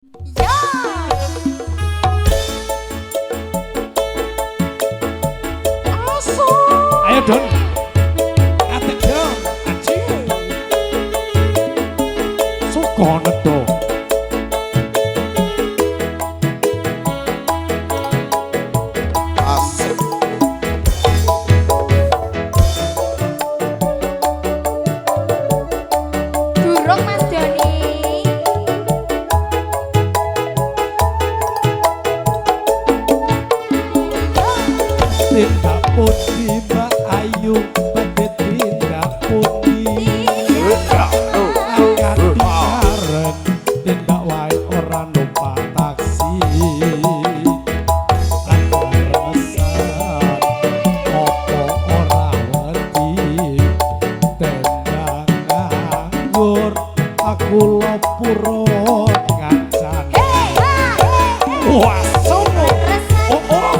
Ayo Don, atek Don, aci Sukono Don. Asik. Durung Mas Doni. Tindak pundi Mbak Ayu, badhe tindak pundi angkat bareng, tindak wae ora numpak taksi angkaresan opo ora wedi tendang nganggur aku lopuro kancane wah sono oh oh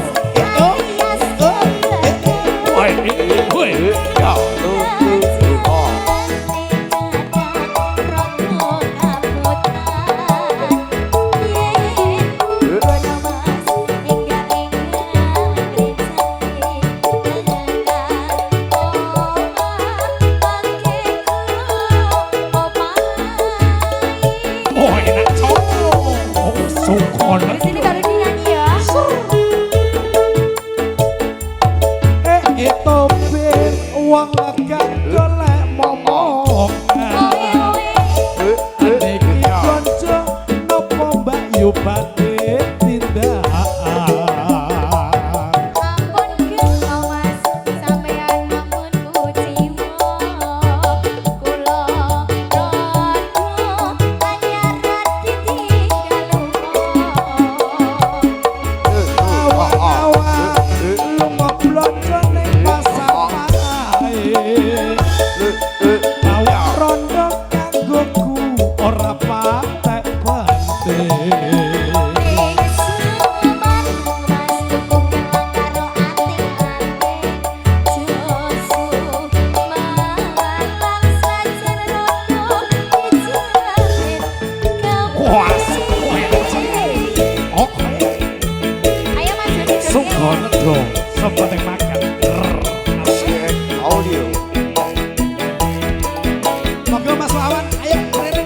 wong lega golek momongan iki kanca napa Mbak Yu badhe tindakan Ampun kula Mas, sampeyan ampun kucimo. Kula rondo anyaran ditinggal awak lunga blonjo ning pasar awak rondo kanggoku ora patek penting Sukono sempat makan Asik audio. moga Mas Wawan ayo rene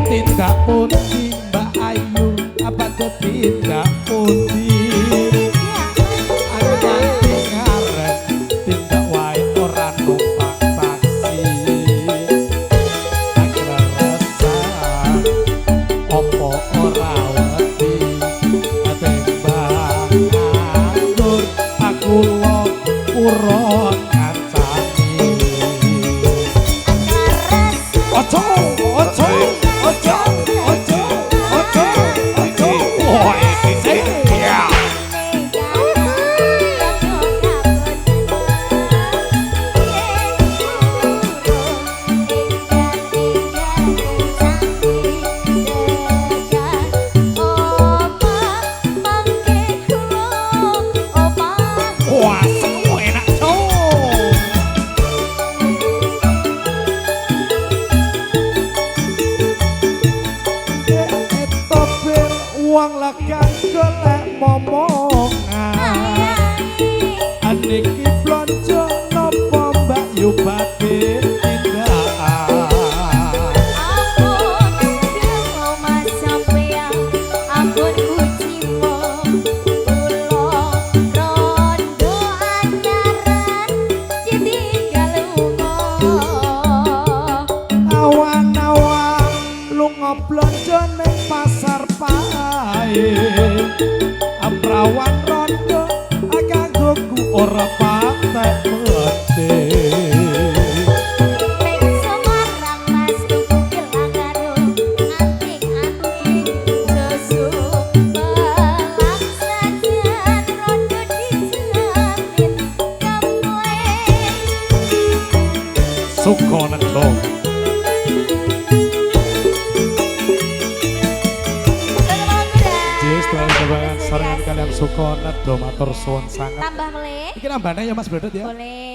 tindak pundi Mbak Ayu apa tuh tindak pundi tindak wae ora numpak taksi angkaresan opo ora wedi tembang nganggur aku lopuro kancane ojo ojo ojo ojo ojo ojo woi ya wah semua enak topir uang lekan golek momongan aniki blonjo nopo Mbak Yu badhe tindakan awan-awan lunga blonjo ning pasar pae aprawan rondo kanggoku ora patek penting Sukono Sebangan sarangan kalian Sukonet do matur suwun sangat. Tambah meleh. Iki nambahnya ya Mas Bledot ya. Boleh.